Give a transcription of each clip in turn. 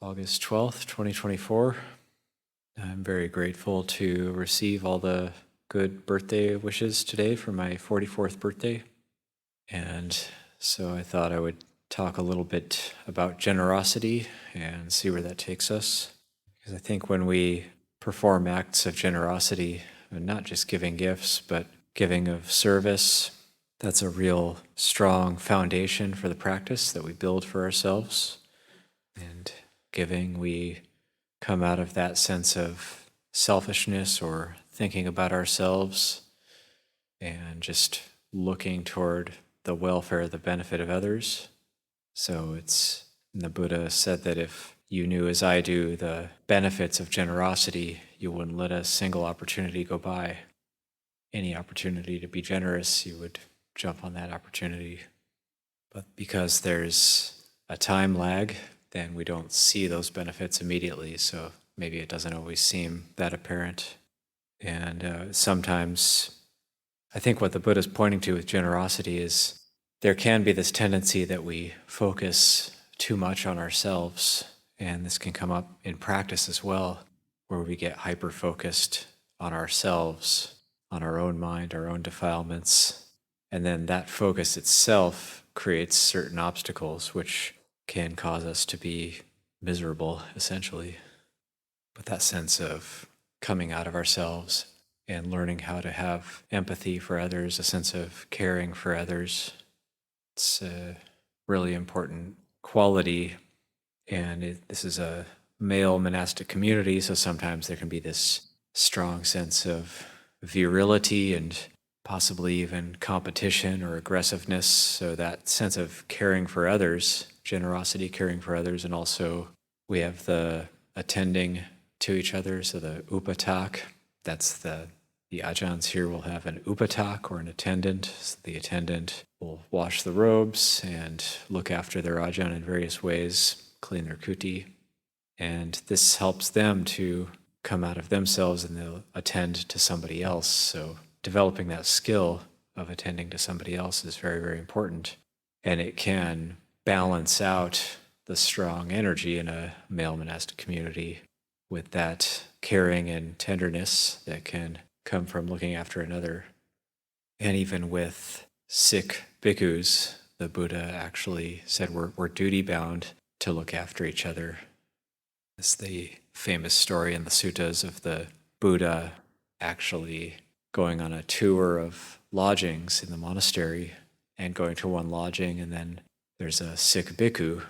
August 12th, 2024. I'm very grateful to receive all the good birthday wishes today for my 44th birthday. And so I thought I would talk a little bit about generosity and see where that takes us. Because I think when we perform acts of generosity, and not just giving gifts, but giving of service, that's a real strong foundation for the practice that we build for ourselves. And giving, we come out of that sense of selfishness or thinking about ourselves and just looking toward the welfare, the benefit of others. So the Buddha said that if you knew as I do the benefits of generosity, you wouldn't let a single opportunity go by. Any opportunity to be generous, you would jump on that opportunity. But because there's a time lag, then we don't see those benefits immediately, so maybe it doesn't always seem that apparent. And sometimes I think what the Buddha is pointing to with generosity is there can be this tendency that we focus too much on ourselves, and this can come up in practice as well, where we get hyper-focused on ourselves, on our own mind, our own defilements, and then that focus itself creates certain obstacles which can cause us to be miserable, essentially. But that sense of coming out of ourselves and learning how to have empathy for others, a sense of caring for others, it's a really important quality. And this is a male monastic community, so sometimes there can be this strong sense of virility and possibly even competition or aggressiveness. So that sense of caring for others, generosity, caring for others, and also we have the attending to each other, so the upatak. That's the ajahns here will have an upatak or an attendant. So the attendant will wash the robes and look after their ajahn in various ways, clean their kuti. And this helps them to come out of themselves and they'll attend to somebody else. So developing that skill of attending to somebody else is very, very important. And it can balance out the strong energy in a male monastic community with that caring and tenderness that can come from looking after another. And even with sick bhikkhus, the Buddha actually said we're duty-bound to look after each other. It's the famous story in the suttas of the Buddha actually going on a tour of lodgings in the monastery and going to one lodging, and then there's a sick bhikkhu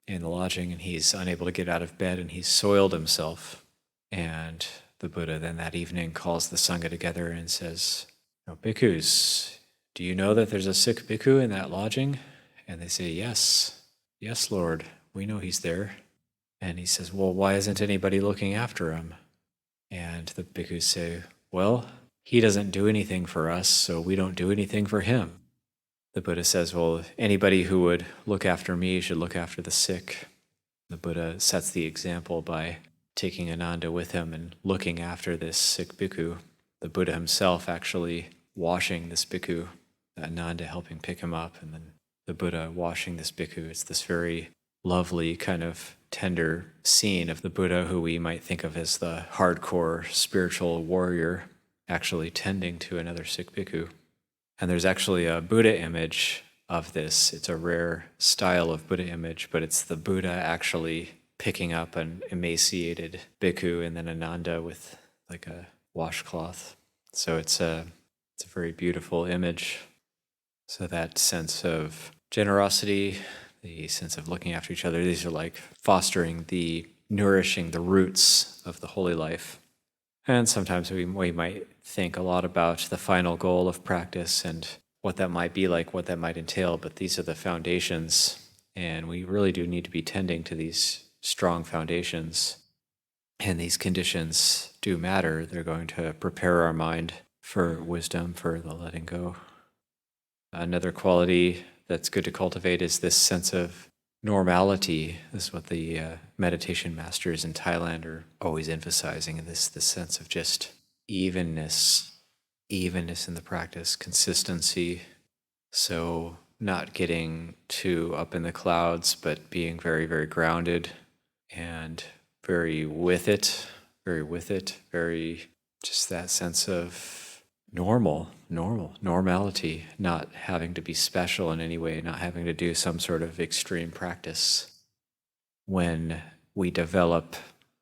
in the lodging and he's unable to get out of bed and he's soiled himself. And the Buddha then that evening calls the Sangha together and says, bhikkhus, do you know that there's a sick bhikkhu in that lodging? And they say, yes, Lord, we know he's there. And he says, well, why isn't anybody looking after him? And the bhikkhus say, well, he doesn't do anything for us, so we don't do anything for him. The Buddha says, well, anybody who would look after me should look after the sick. The Buddha sets the example by taking Ananda with him and looking after this sick bhikkhu. The Buddha himself actually washing this bhikkhu, Ananda helping pick him up, and then the Buddha washing this bhikkhu. It's this very lovely kind of tender scene of the Buddha, who we might think of as the hardcore spiritual warrior, actually tending to another sick bhikkhu. And there's actually a Buddha image of this. It's a rare style of Buddha image, but it's the Buddha actually picking up an emaciated bhikkhu and then Ananda with like a washcloth. So it's a very beautiful image. So that sense of generosity, the sense of looking after each other, these are like fostering nourishing the roots of the holy life. And sometimes we might think a lot about the final goal of practice and what that might be like, what that might entail, but these are the foundations, and we really do need to be tending to these strong foundations. And these conditions do matter. They're going to prepare our mind for wisdom, for the letting go. Another quality that's good to cultivate is this sense of normality. This is what the meditation masters in Thailand are always emphasizing, this sense of just evenness in the practice, consistency. So not getting too up in the clouds, but being very, very grounded and very with it, very just that sense of normality, not having to be special in any way, not having to do some sort of extreme practice. When we develop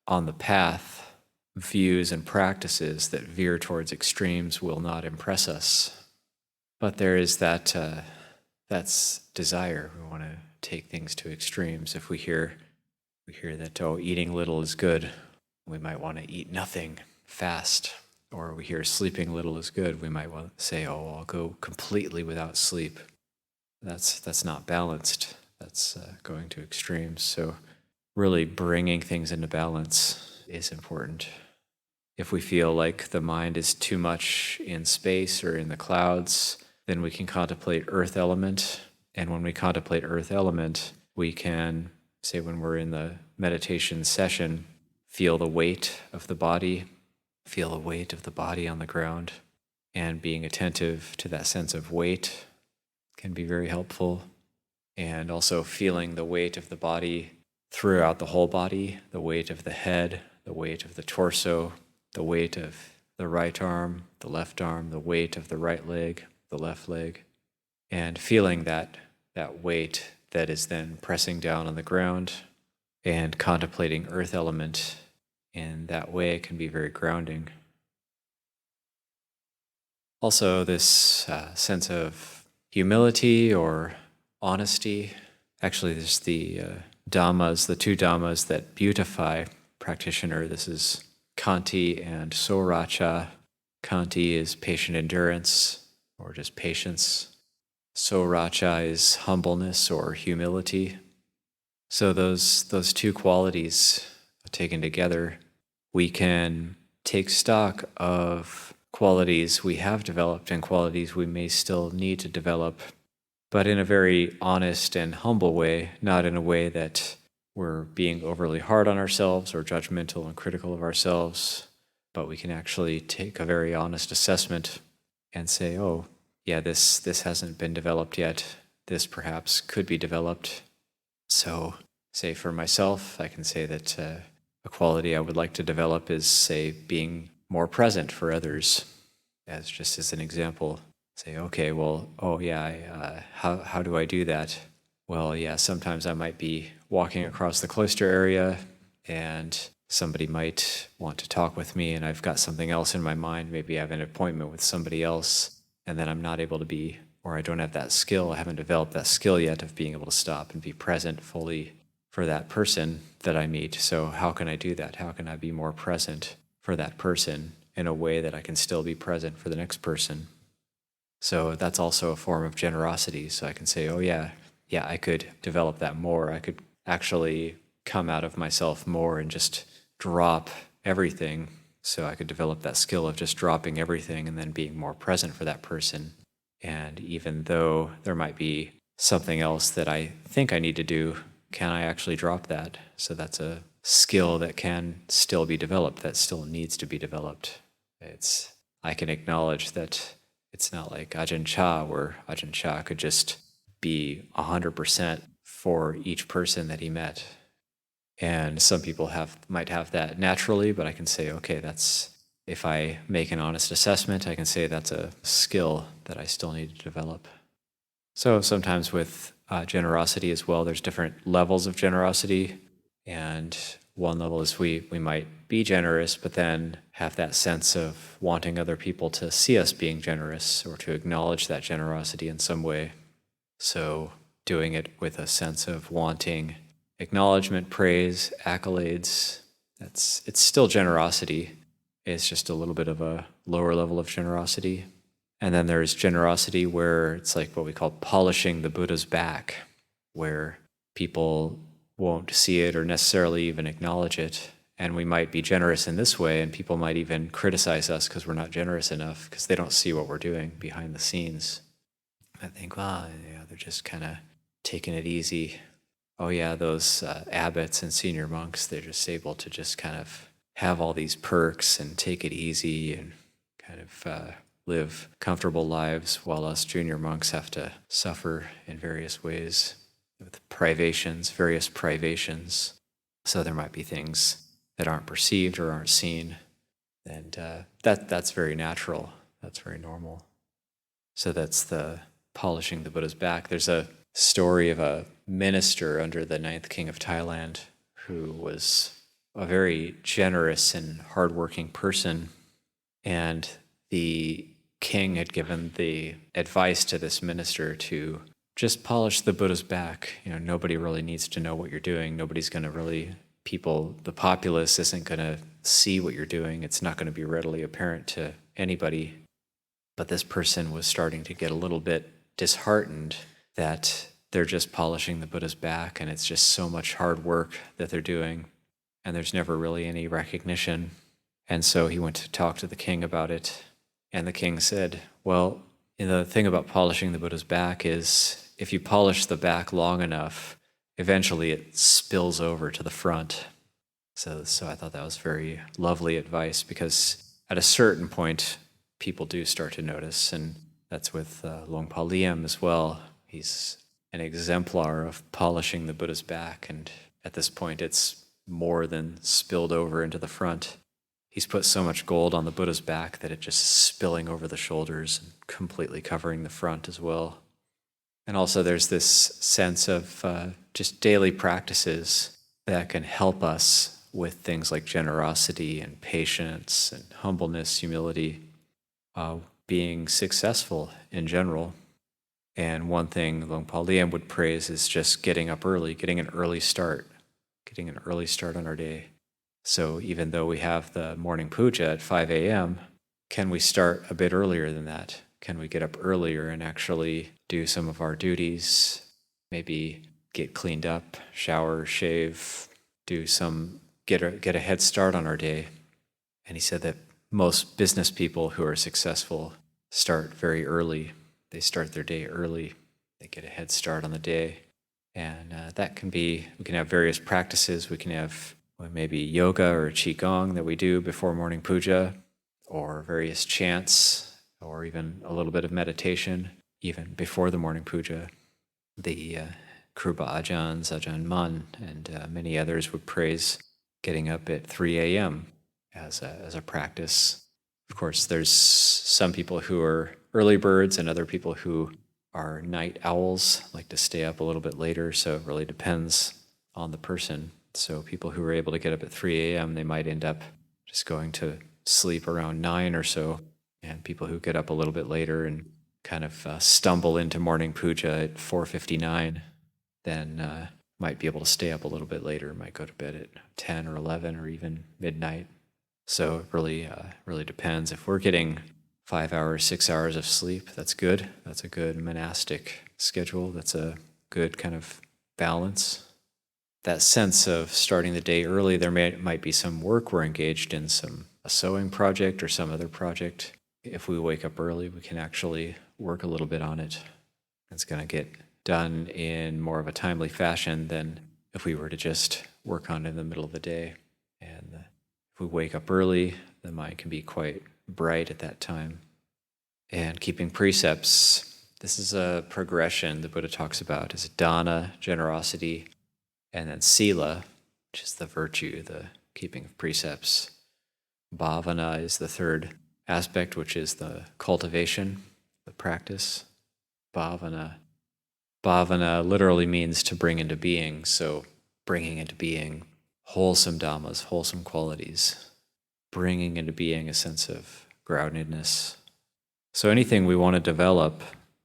on the path views and practices that veer towards extremes will not impress us. But there is that's desire. We want to take things to extremes. If we hear that, oh, eating little is good, we might want to eat nothing, fast. Or we hear sleeping little is good, we might want to say, oh, I'll go completely without sleep. That's not balanced. That's going to extremes. So really bringing things into balance is important. If we feel like the mind is too much in space or in the clouds, then we can contemplate earth element. And when we contemplate earth element, we can, say when we're in the meditation session, feel the weight of the body on the ground. And being attentive to that sense of weight can be very helpful. And also feeling the weight of the body throughout the whole body, the weight of the head, the weight of the torso, the weight of the right arm, the left arm, the weight of the right leg, the left leg, and feeling that weight that is then pressing down on the ground, and contemplating earth element in that way can be very grounding. Also, this sense of humility or honesty. Actually, there's the Dhammas, the two Dhammas that beautify practitioner. This is Kanti and Soracha. Kanti is patient endurance, or just patience. Soracha is humbleness or humility. So those two qualities taken together, we can take stock of qualities we have developed and qualities we may still need to develop, but in a very honest and humble way, not in a way that we're being overly hard on ourselves or judgmental and critical of ourselves, but we can actually take a very honest assessment and say, oh, yeah, this hasn't been developed yet. This perhaps could be developed. So, say for myself, I can say that a quality I would like to develop is, say, being more present for others, just as an example. Say, okay, well, oh yeah, how do I do that? Well, yeah, sometimes I might be walking across the cloister area and somebody might want to talk with me and I've got something else in my mind. Maybe I have an appointment with somebody else and then I'm not able to be, or I don't have that skill. I haven't developed that skill yet of being able to stop and be present fully for that person that I meet. So how can I do that? How can I be more present for that person in a way that I can still be present for the next person? So that's also a form of generosity. So I can say, oh yeah, I could develop that more. I could actually come out of myself more and just drop everything. So I could develop that skill of just dropping everything and then being more present for that person. And even though there might be something else that I think I need to do, can I actually drop that? So that's a skill that can still be developed, that still needs to be developed. I can acknowledge that it's not like Ajahn Chah, where Ajahn Chah could just be 100% for each person that he met. And some people might have that naturally, but I can say, okay, if I make an honest assessment, I can say that's a skill that I still need to develop. So sometimes with generosity as well, there's different levels of generosity. And one level is we might be generous, but then have that sense of wanting other people to see us being generous or to acknowledge that generosity in some way. So doing it with a sense of wanting acknowledgement, praise, accolades, it's still generosity. It's just a little bit of a lower level of generosity. And then there's generosity where it's like what we call polishing the Buddha's back, where people won't see it or necessarily even acknowledge it. And we might be generous in this way, and people might even criticize us because we're not generous enough, because they don't see what we're doing behind the scenes. I think, well, yeah, they're just kind of taking it easy. Oh yeah, those abbots and senior monks, they're just able to just kind of have all these perks and take it easy and kind of live comfortable lives, while us junior monks have to suffer in various ways with various privations. So there might be things that aren't perceived or aren't seen. And that's very natural. That's very normal. So that's the polishing the Buddha's back. There's a story of a minister under the ninth king of Thailand who was a very generous and hardworking person. And the king had given the advice to this minister to just polish the Buddha's back. Nobody really needs to know what you're doing. Nobody's going to really, the populace isn't going to see what you're doing. It's not going to be readily apparent to anybody. But this person was starting to get a little bit disheartened that they're just polishing the Buddha's back and it's just so much hard work that they're doing and there's never really any recognition. And so he went to talk to the king about it. And the king said, well, the thing about polishing the Buddha's back is if you polish the back long enough, eventually it spills over to the front. So I thought that was very lovely advice, because at a certain point, people do start to notice, and that's with Longpa Liam as well. He's an exemplar of polishing the Buddha's back, and at this point it's more than spilled over into the front. He's put so much gold on the Buddha's back that it just is spilling over the shoulders and completely covering the front as well. And also there's this sense of just daily practices that can help us with things like generosity and patience and humbleness, humility, being successful in general. And one thing Longpa Liam would praise is just getting up early, getting an early start on our day. So even though we have the morning puja at 5 a.m., can we start a bit earlier than that? Can we get up earlier and actually do some of our duties, maybe get cleaned up, shower, shave, get a head start on our day? And he said that most business people who are successful start very early. They start their day early. They get a head start on the day. And we can have various practices. We can have maybe yoga or qigong that we do before morning puja, or various chants, or even a little bit of meditation, even before the morning puja. The Kruba Ajahns, Ajahn Man, and many others would praise getting up at 3 a.m. as a practice. Of course, there's some people who are early birds and other people who are night owls, like to stay up a little bit later, so it really depends on the person. So people who are able to get up at 3 a.m., they might end up just going to sleep around 9 or so. And people who get up a little bit later and kind of stumble into morning puja at 4:59, then might be able to stay up a little bit later, might go to bed at 10 or 11 or even midnight. So it really depends. If we're getting 5 hours, 6 hours of sleep, that's good. That's a good monastic schedule. That's a good kind of balance. That sense of starting the day early, there might be some work we're engaged in, a sewing project or some other project. If we wake up early, we can actually work a little bit on it. It's going to get done in more of a timely fashion than if we were to just work on it in the middle of the day. And if we wake up early, the mind can be quite bright at that time. And keeping precepts, this is a progression the Buddha talks about, is dana, generosity, and then sila, which is the virtue, the keeping of precepts. Bhavana is the third aspect, which is the cultivation, the practice. Bhavana literally means to bring into being, so bringing into being wholesome dhammas, wholesome qualities, bringing into being a sense of groundedness. So anything we want to develop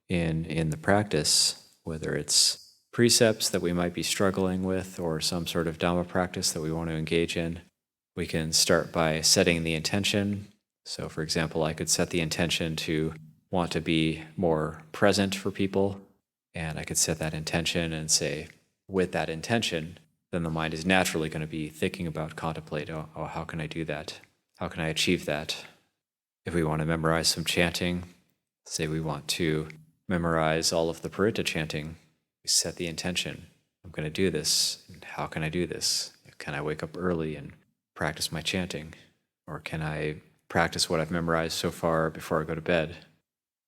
in the practice, whether it's precepts that we might be struggling with or some sort of Dhamma practice that we want to engage in, we can start by setting the intention. So for example, I could set the intention to want to be more present for people, and I could set that intention and say, with that intention, then the mind is naturally going to be thinking about, contemplate, oh, how can I do that? How can I achieve that? If we want to memorize some chanting, say we want to memorize all of the Paritta chanting, we set the intention. I'm going to do this. And how can I do this? Can I wake up early and practice my chanting? Or can I practice what I've memorized so far before I go to bed?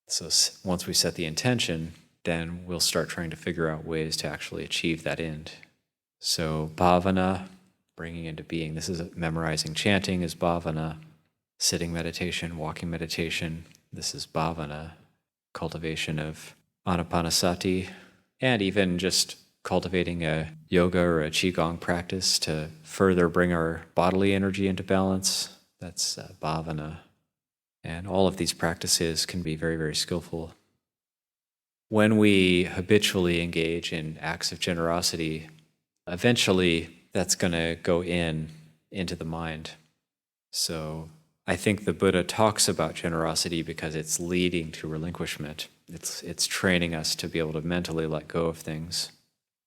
So once we set the intention, then we'll start trying to figure out ways to actually achieve that end. So bhavana, bringing into being. This is memorizing. Chanting is bhavana. Sitting meditation, walking meditation. This is bhavana. Cultivation of anapanasati, and even just cultivating a yoga or a qigong practice to further bring our bodily energy into balance. That's bhavana. And all of these practices can be very, very skillful. When we habitually engage in acts of generosity, eventually that's going to go into the mind. So I think the Buddha talks about generosity because it's leading to relinquishment. It's training us to be able to mentally let go of things.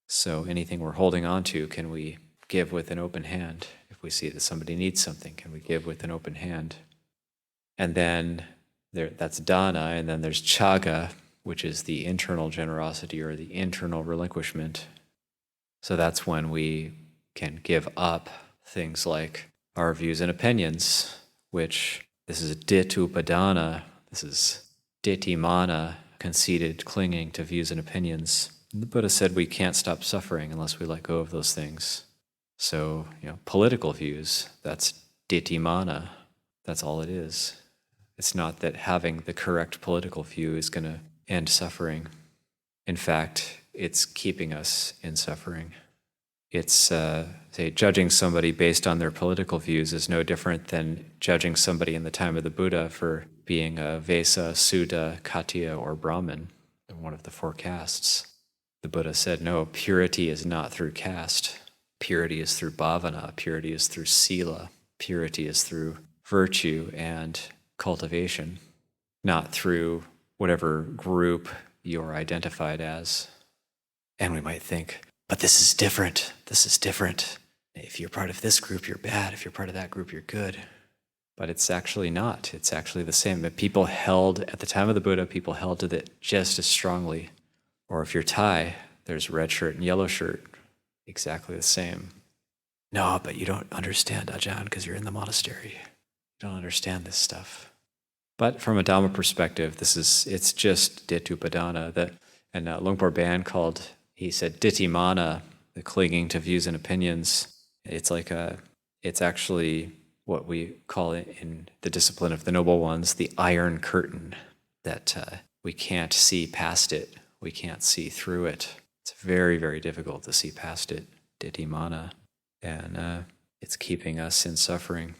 So anything we're holding on to, can we give with an open hand? If we see that somebody needs something, can we give with an open hand? And then that's dana, and then there's chaga, which is the internal generosity or the internal relinquishment. So that's when we can give up things like our views and opinions, which this is ditthuppadana, this is ditthimana, conceited clinging to views and opinions. And the Buddha said we can't stop suffering unless we let go of those things. So, political views, that's ditthimana. That's all it is. It's not that having the correct political view is going to end suffering. In fact, it's keeping us in suffering. It's, say, judging somebody based on their political views is no different than judging somebody in the time of the Buddha for being a Vesa, Sudda, Khattiya, or Brahmin, one of the four castes. The Buddha said, no, purity is not through caste. Purity is through bhavana. Purity is through sila. Purity is through virtue and cultivation, not through whatever group you're identified as. And we might think, but this is different. This is different. If you're part of this group, you're bad. If you're part of that group, you're good. But it's actually not. It's actually the same. But people held, at the time of the Buddha, people held to it just as strongly. Or if you're Thai, there's red shirt and yellow shirt. Exactly the same. No, but you don't understand, Ajahn, because you're in the monastery. You don't understand this stuff. But from a Dhamma perspective, it's just ditthuppadana. And Luangpur Ban he said ditthimana, the clinging to views and opinions. It's actually what we call it in the discipline of the Noble Ones, the iron curtain, that we can't see past it. We can't see through it. It's very, very difficult to see past it, ditthimana. And it's keeping us in suffering.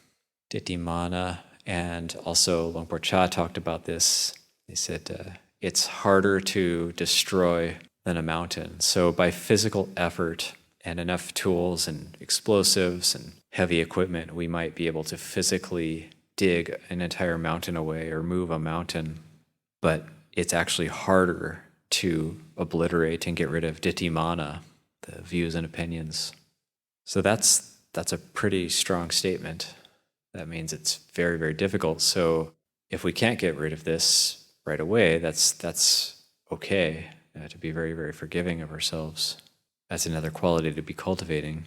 Ditthimana, and also Luangpur Cha talked about this. They said it's harder to destroy than a mountain. So by physical effort and enough tools and explosives and heavy equipment, we might be able to physically dig an entire mountain away or move a mountain. But it's actually harder to obliterate and get rid of ditthimana, the views and opinions. So that's a pretty strong statement. That means it's very, very difficult. So if we can't get rid of this right away, that's okay, to be very, very forgiving of ourselves. That's another quality to be cultivating,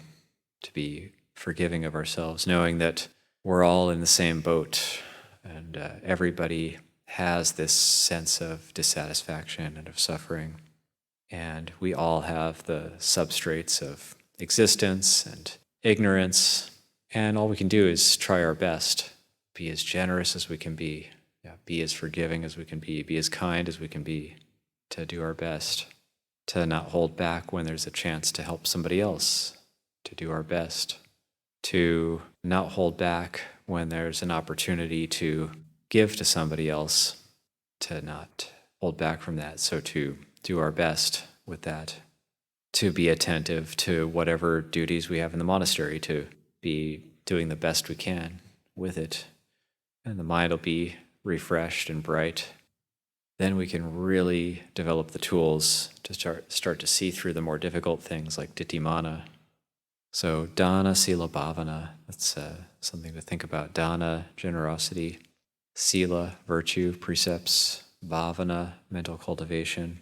to be forgiving of ourselves, knowing that we're all in the same boat and everybody has this sense of dissatisfaction and of suffering. And we all have the substrates of existence and ignorance. And all we can do is try our best, be as generous as we can be as forgiving as we can be as kind as we can be, to do our best, to not hold back when there's a chance to help somebody else, to do our best, to not hold back when there's an opportunity to give to somebody else, to not hold back from that, so to do our best with that, to be attentive to whatever duties we have in the monastery, to be doing the best we can with it, and the mind will be refreshed and bright. Then we can really develop the tools to start to see through the more difficult things like ditthimana. So dana, sila, bhavana, that's something to think about. Dana, generosity. Sila, virtue, precepts. Bhavana, mental cultivation.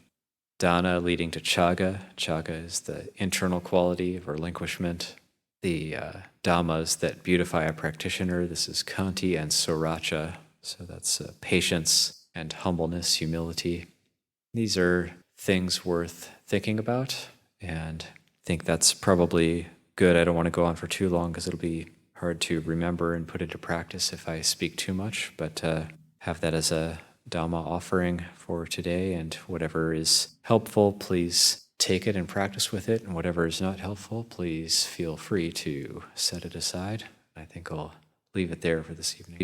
Dana leading to chaga. Chaga is the internal quality of relinquishment. The dhammas that beautify a practitioner, this is kanti and suracha. So that's patience and humbleness, humility. These are things worth thinking about, and I think that's probably good. I don't want to go on for too long because it'll be hard to remember and put into practice if I speak too much, but have that as a Dhamma offering for today, and whatever is helpful, please take it and practice with it, and whatever is not helpful, please feel free to set it aside. I think I'll leave it there for this evening.